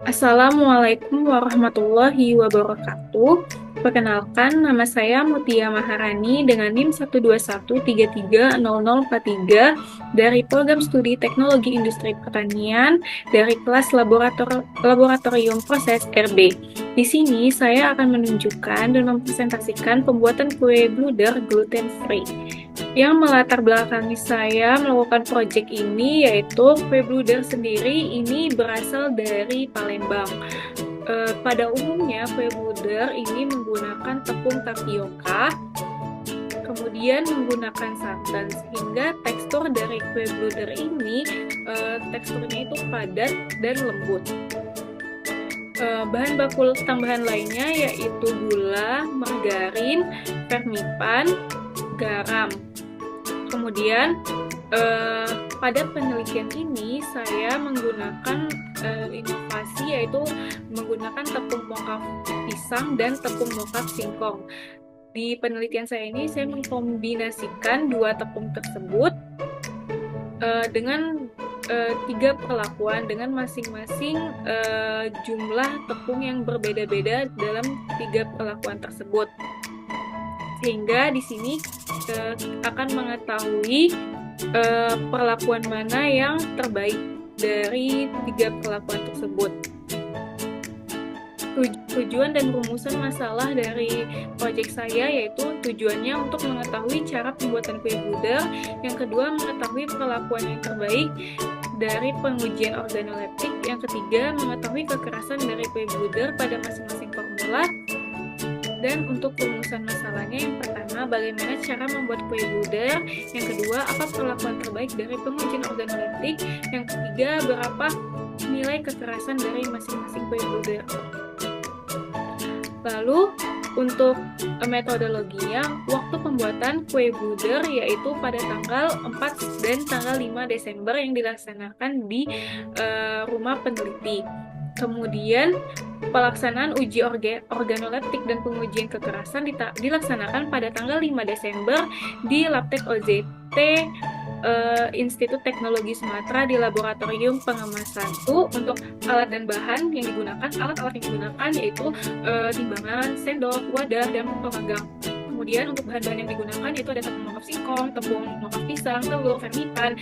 Assalamualaikum warahmatullahi wabarakatuh. Perkenalkan, nama saya Mutia Maharani dengan NIM 121330043 dari Program Studi Teknologi Industri Pertanian dari kelas Laboratorium Proses RB. Di sini saya akan menunjukkan dan mempresentasikan pembuatan kue bluder gluten free. Yang melatar belakangi saya melakukan proyek ini yaitu kue bluder sendiri ini berasal dari Palembang. Pada umumnya kue bluder ini menggunakan tepung tapioka, kemudian menggunakan santan sehingga tekstur dari kue bluder ini teksturnya itu padat dan lembut. Bahan baku tambahan lainnya yaitu gula, margarin, vermipan, garam. Kemudian pada penelitian ini saya menggunakan inovasi yaitu menggunakan tepung mokaf pisang dan tepung mokaf singkong. Di penelitian saya ini saya mengkombinasikan dua tepung tersebut dengan tiga perlakuan dengan masing-masing jumlah tepung yang berbeda-beda dalam tiga perlakuan tersebut. Sehingga di sini akan mengetahui perlakuan mana yang terbaik dari tiga perlakuan tersebut. Tujuan dan rumusan masalah dari proyek saya yaitu tujuannya untuk mengetahui cara pembuatan kue bluder, yang kedua mengetahui perlakuan yang terbaik dari pengujian organoleptik, yang ketiga mengetahui kekerasan dari kue bluder pada masing-masing formula. Dan untuk rumusan masalahnya, yang pertama, bagaimana cara membuat kue bluder. Yang kedua, apa perlakuan terbaik dari pengujian organoleptik. Yang ketiga, berapa nilai kekerasan dari masing-masing kue bluder. Lalu, untuk metodologinya, waktu pembuatan kue bluder yaitu pada tanggal 4 dan tanggal 5 Desember yang dilaksanakan di rumah peneliti. Kemudian pelaksanaan uji organoleptik dan pengujian kekerasan dilaksanakan pada tanggal 5 Desember di Labtek OZT Institut Teknologi Sumatera di Laboratorium Pengemasan. Untuk alat dan bahan yang digunakan, alat-alat yang digunakan yaitu timbangan, sendok, wadah, dan pemanggang. Kemudian untuk bahan-bahan yang digunakan yaitu ada tepung mokaf singkong, tepung mokaf pisang, telur, vermipan,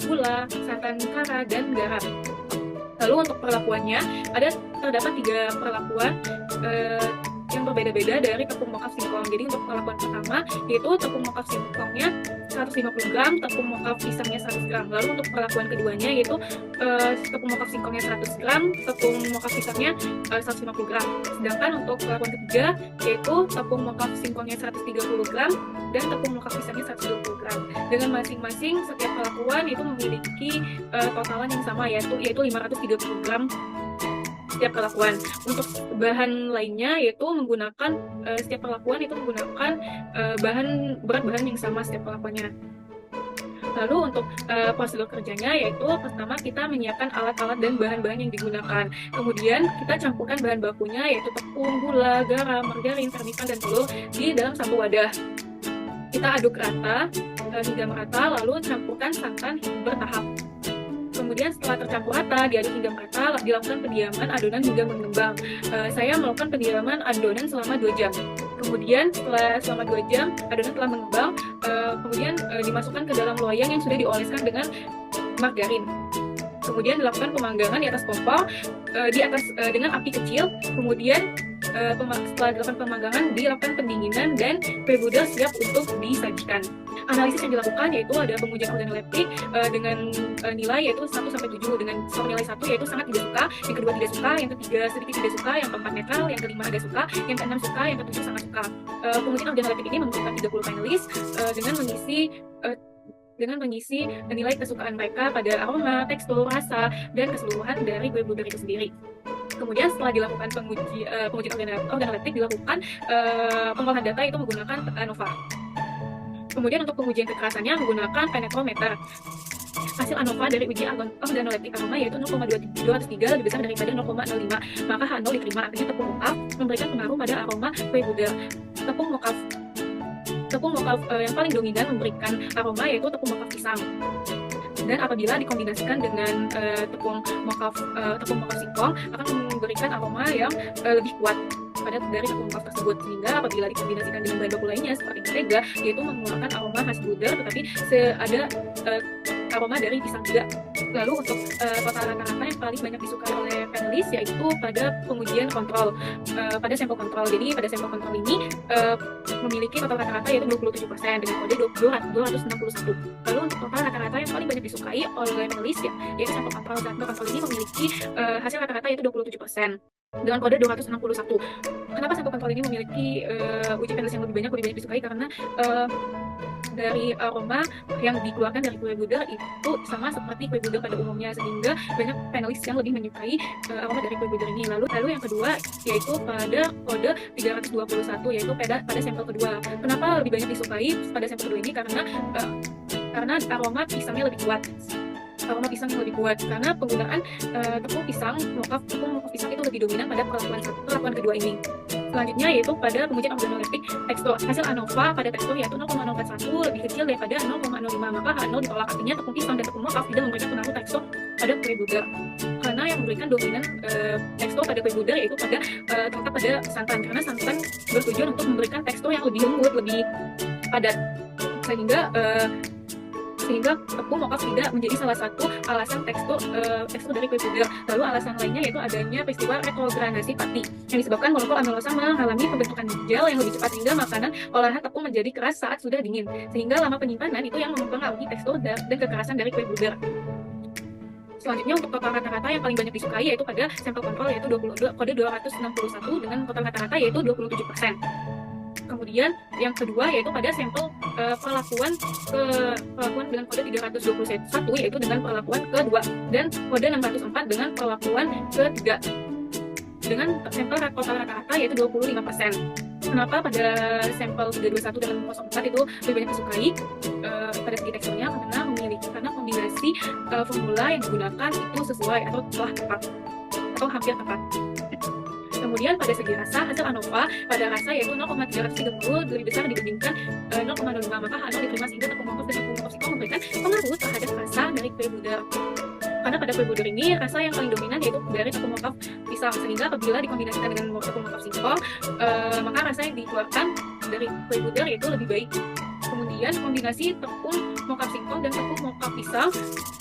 gula, santan kara, dan garam. Lalu untuk perlakuannya, terdapat tiga perlakuan yang berbeda-beda dari tepung mokaf singkong. Jadi untuk perlakuan pertama, yaitu tepung mokaf singkongnya 150 gram, tepung mokaf pisangnya 100 gram. Lalu untuk perlakuan keduanya, yaitu tepung mokaf singkongnya 100 gram, tepung mokaf pisangnya 150 gram. Sedangkan untuk perlakuan ketiga, yaitu tepung mokaf singkongnya 130 gram, dan tepung mokaf pisangnya 120 gram. Dengan masing-masing setiap perlakuan itu memiliki totalan yang sama, yaitu 530 gram setiap perlakuan. Untuk bahan lainnya yaitu menggunakan setiap perlakuan itu menggunakan berat bahan yang sama setiap perlakuannya. Lalu untuk prosedur kerjanya yaitu pertama kita menyiapkan alat-alat dan bahan-bahan yang digunakan. Kemudian kita campurkan bahan bakunya yaitu tepung, gula, garam, margarin, vermipan, dan telur di dalam satu wadah. Kita aduk rata hingga merata, lalu campurkan santan bertahap. Kemudian setelah tercampur rata, diaduk hingga merata, dilakukan pendiaman adonan hingga mengembang. Saya melakukan pendiaman adonan selama 2 jam. Kemudian selama 2 jam adonan telah mengembang, kemudian dimasukkan ke dalam loyang yang sudah dioleskan dengan margarin. Kemudian dilakukan pemanggangan di atas kompor dengan api kecil. Kemudian setelah dilakukan pemanggangan, dilakukan pendinginan dan kue bluder siap untuk disajikan. Analisis yang dilakukan yaitu ada pengujian organoleptik dengan nilai yaitu 1-7, dengan skor nilai 1 yaitu sangat tidak suka, yang kedua tidak suka, yang ketiga sedikit tidak suka, yang keempat netral, yang kelima agak suka, yang keenam suka, yang ketujuh sangat suka. Pengujian organoleptik ini mengumpulkan 30 panelis dengan mengisi nilai kesukaan mereka pada aroma, tekstur, rasa, dan keseluruhan dari kue bluder itu sendiri. Kemudian setelah dilakukan pengujian organoleptik, dilakukan pengolahan data itu menggunakan ANOVA. Kemudian untuk pengujian kekerasannya menggunakan penetrometer. Hasil ANOVA dari uji organoleptik aroma yaitu 0,203 lebih besar daripada 0,05, maka H0 diterima. Artinya tepung mokaf memberikan pengaruh pada aroma kue bluder. Tepung mokaf yang paling dominan memberikan aroma yaitu tepung mokaf pisang. dan apabila dikombinasikan dengan tepung mokaf singkong akan memberikan aroma yang lebih kuat pada dari tepung mokaf tersebut, sehingga apabila dikombinasikan dengan bahan baku lainnya seperti mentega, yaitu mengeluarkan aroma khas gudeg tetapi ada aroma dari pisang juga. Lalu untuk total rata-rata yang paling banyak disukai oleh panelis yaitu pada pengujian kontrol, pada sampel kontrol. Jadi pada sampel kontrol ini memiliki total rata-rata yaitu 27% dengan kode 261. Lalu untuk total rata-rata yang paling banyak disukai oleh panelis yaitu sampel kontrol. Sampel kontrol ini memiliki hasil rata-rata yaitu 27% dengan kode 261. Kenapa sampel kontrol ini memiliki uji panelis yang lebih banyak disukai? Karena dari aroma yang dikeluarkan dari kue gudeg itu sama seperti kue gudeg pada umumnya, sehingga banyak panelis yang lebih menyukai aroma dari kue gudeg ini. Lalu yang kedua yaitu pada kode 321, yaitu pada sampel kedua. Kenapa lebih banyak disukai pada sampel kedua ini? Karena aroma pisangnya lebih kuat. Aroma pisang yang lebih kuat karena penggunaan tepung mokaf pisang itu lebih dominan pada perlakuan kedua ini. Selanjutnya yaitu pada pengujian organoleptik tekstur. Hasil ANOVA pada tekstur yaitu 0,041 lebih kecil daripada 0,05, maka H0 ditolak. Artinya tepung pisang dan tepung mokaf tidak memberikan pengaruh tekstur pada kue gudeg. Karena yang memberikan dominan tekstur pada kue gudeg yaitu terletak pada santan, karena santan bertujuan untuk memberikan tekstur yang lebih lembut, lebih padat, sehingga tepung mokaf tidak menjadi salah satu alasan tekstur dari kue gudeg. Lalu alasan lainnya yaitu adanya peristiwa retrogradasi pati yang disebabkan molekul amilosa mengalami pembentukan gel yang lebih cepat, sehingga makanan olahan tepung menjadi keras saat sudah dingin, sehingga lama penyimpanan itu yang mempengaruhi tekstur dan kekerasan dari kue gudeg. Selanjutnya untuk total rata-rata yang paling banyak disukai yaitu pada sampel kontrol yaitu kode 261 dengan total rata-rata yaitu 27%. Kemudian yang kedua yaitu pada sampel perlakuan dengan kode 321 yaitu dengan perlakuan kedua, dan kode 604 dengan perlakuan ketiga dengan sampel total rata-rata yaitu 25%. Kenapa pada sampel 321 dan 04 itu lebih banyak disukai pada segi teksturnya? Karena kombinasi formula yang digunakan itu sesuai atau telah tepat atau hampir tepat. Kemudian pada segi rasa, hasil ANOVA pada rasa yaitu 0,330 lebih besar dibandingkan 0,05, maka H0 diterima, sehingga tepung mokaf dan tepung mokaf singkong memberikan pengaruh terhadap rasa dari kue gudeg. Karena pada kue gudeg ini rasa yang paling dominan yaitu dari tepung mokaf pisang, sehingga apabila dikombinasikan dengan tepung mokaf singkong maka rasa yang dikeluarkan dari kue gudeg yaitu lebih baik. Kemudian kombinasi tepung mokaf singkong dan tepung mokaf pisang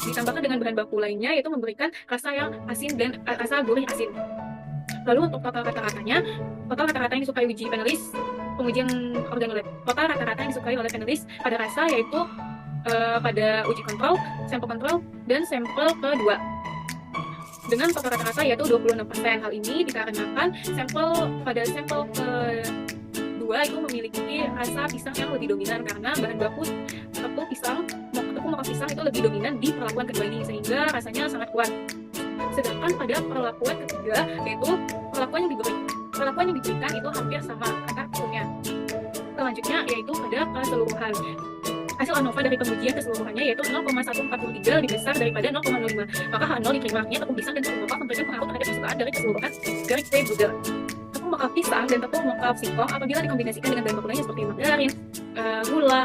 ditambahkan dengan bahan baku lainnya yaitu memberikan rasa yang asin dan rasa gurih asin. Lalu untuk total rata-rata yang disukai uji panelis pengujian organoleptik, total rata-rata yang disukai oleh panelis pada rasa yaitu pada uji kontrol, sampel kontrol, dan sampel kedua dengan total rata-rata yaitu 26%. Hal ini dikarenakan pada sampel kedua itu memiliki rasa pisang yang lebih dominan, karena bahan baku tepung mokaf pisang itu lebih dominan di perlakuan kedua ini, sehingga rasanya sangat kuat. Sedangkan pada perlakuan ketiga yaitu perlakuan yang diberikan itu hampir sama angka tepungnya. Selanjutnya yaitu pada keseluruhan. Hasil ANOVA dari pengujian keseluruhannya yaitu 0,143 lebih besar daripada 0,05, maka H0 diterima. Artinya tepung pisang dan tepung mokaf memberikan pengaruh terhadap kesukaan dari keseluruhan dari kue gudeg. Tepung mokaf pisang dan tepung mokaf singkong apabila dikombinasikan dengan bahan baku lainnya seperti margarin, gula,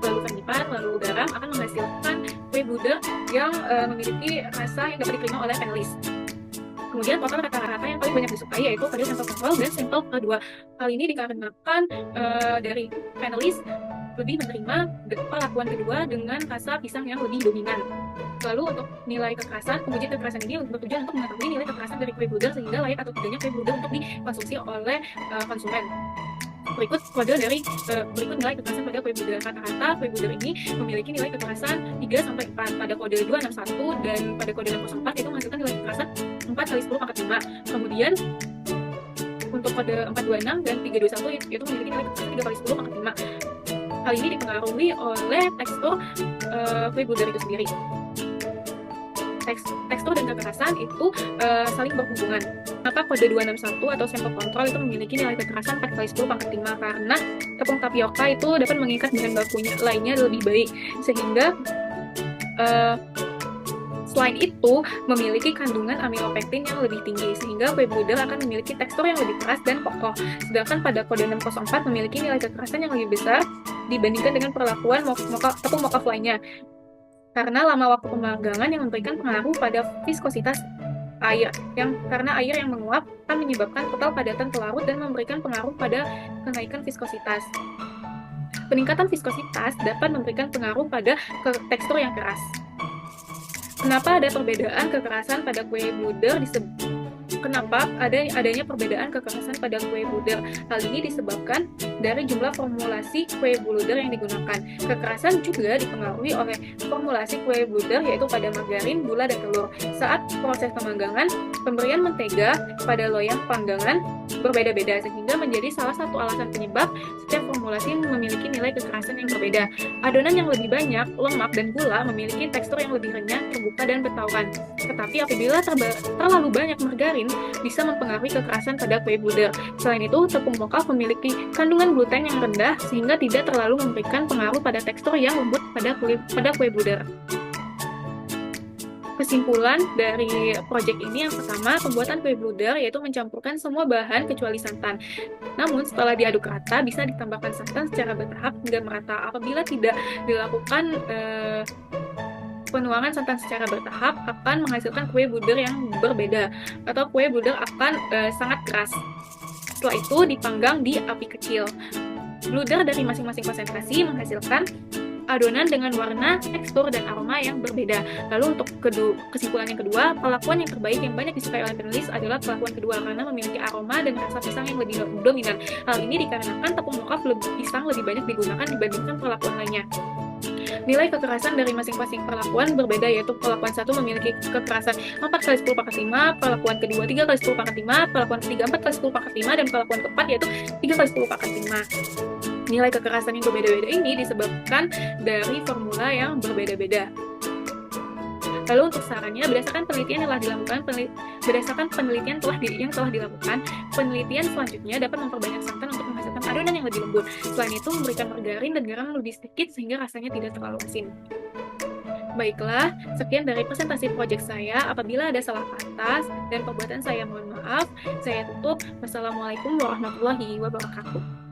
lalu vanilin, lalu garam akan menghasilkan kue gudeg yang memiliki rasa yang dapat diterima oleh panelis. Kemudian total rata-rata yang paling banyak disukai yaitu pada sampel kontrol dan sampel kedua. Hal ini dikarenakan dari panelis lebih menerima perlakuan kedua dengan rasa pisang yang lebih dominan. Lalu untuk nilai kekerasan, pengujian kekerasan ini bertujuan untuk mengetahui nilai kekerasan dari kue gudeg sehingga layak atau tidaknya kue gudeg untuk dikonsumsi oleh konsumen. Berikut nilai kekerasan pada kue gudeg. Rata-rata kue gudeg ini memiliki nilai kekerasan 3-4. Pada kode 261 dan pada kode 604 itu menghasilkan nilai kekerasan 4 kali 10 pangkat 5. Kemudian untuk kode 426 dan 321 itu memiliki nilai kekerasan 3 kali 10 pangkat 5. Hal ini dipengaruhi oleh tekstur kue gudeg itu sendiri. Tekstur dan kekerasan itu saling berhubungan. Maka kode 261 atau sampel kontrol itu memiliki nilai kekerasan 4 kali 10 pangkat 5 karena tepung tapioka itu dapat mengikat bahan bakunya lainnya lebih baik, sehingga selain itu memiliki kandungan amilopektin yang lebih tinggi, sehingga kue gudeg akan memiliki tekstur yang lebih keras dan kokoh. Sedangkan pada kode 604 memiliki nilai kekerasan yang lebih besar dibandingkan dengan perlakuan tepung mokaf lainnya. karena lama waktu pemanggangan yang memberikan pengaruh pada viskositas air, karena air yang menguap akan menyebabkan total padatan pelarut dan memberikan pengaruh pada kenaikan viskositas. Peningkatan viskositas dapat memberikan pengaruh pada tekstur yang keras. Kenapa ada perbedaan kekerasan pada kue buder Kenapa adanya perbedaan kekerasan pada kue buder? Hal ini disebabkan dari jumlah formulasi kue buder yang digunakan. Kekerasan juga dipengaruhi oleh formulasi kue buder, yaitu pada margarin, gula, dan telur. Saat proses pemanggangan, pemberian mentega pada loyang panggangan berbeda-beda, sehingga menjadi salah satu alasan penyebab setiap formulasi memiliki nilai kekerasan yang berbeda. Adonan yang lebih banyak lemak dan gula memiliki tekstur yang lebih renyah, terbuka, dan bertauran. Tetapi apabila terlalu banyak margarin, bisa mempengaruhi kekerasan pada kue buder. Selain itu, tepung moka memiliki kandungan gluten yang rendah sehingga tidak terlalu memberikan pengaruh pada tekstur yang lembut pada kue buder. Kesimpulan dari proyek ini yang pertama, pembuatan kue buder yaitu mencampurkan semua bahan kecuali santan. Namun setelah diaduk rata, bisa ditambahkan santan secara bertahap hingga merata. Apabila tidak dilakukan penuangan santan secara bertahap, akan menghasilkan kue buder yang berbeda, atau kue buder akan sangat keras. Setelah itu dipanggang di api kecil. Bluder dari masing-masing konsentrasi menghasilkan adonan dengan warna, tekstur, dan aroma yang berbeda. Lalu untuk kesimpulan yang kedua, perlakuan yang terbaik yang banyak disukai oleh penulis adalah perlakuan kedua karena memiliki aroma dan rasa pisang yang lebih dominan. Hal ini dikarenakan tepung moka pisang lebih banyak digunakan dibandingkan perlakuan lainnya. Nilai kekerasan dari masing-masing perlakuan berbeda, yaitu perlakuan 1 memiliki kekerasan 4 kali 10 pangkat 5, perlakuan kedua 3 kali 10 pangkat 5, perlakuan ketiga 4 kali 10 pangkat 5, dan perlakuan keempat yaitu 3 kali 10 pangkat 5. Nilai kekerasan yang berbeda-beda ini disebabkan dari formula yang berbeda-beda. Lalu untuk sarannya, berdasarkan penelitian yang telah dilakukan, penelitian selanjutnya dapat memperbanyak santan untuk menghasilkan adonan yang lebih lembut. Selain itu, memberikan margarin dan garam lebih sedikit sehingga rasanya tidak terlalu asin. Baiklah, sekian dari presentasi proyek saya. Apabila ada salah kata dan perbuatan saya, mohon maaf. Saya tutup. Wassalamualaikum warahmatullahi wabarakatuh.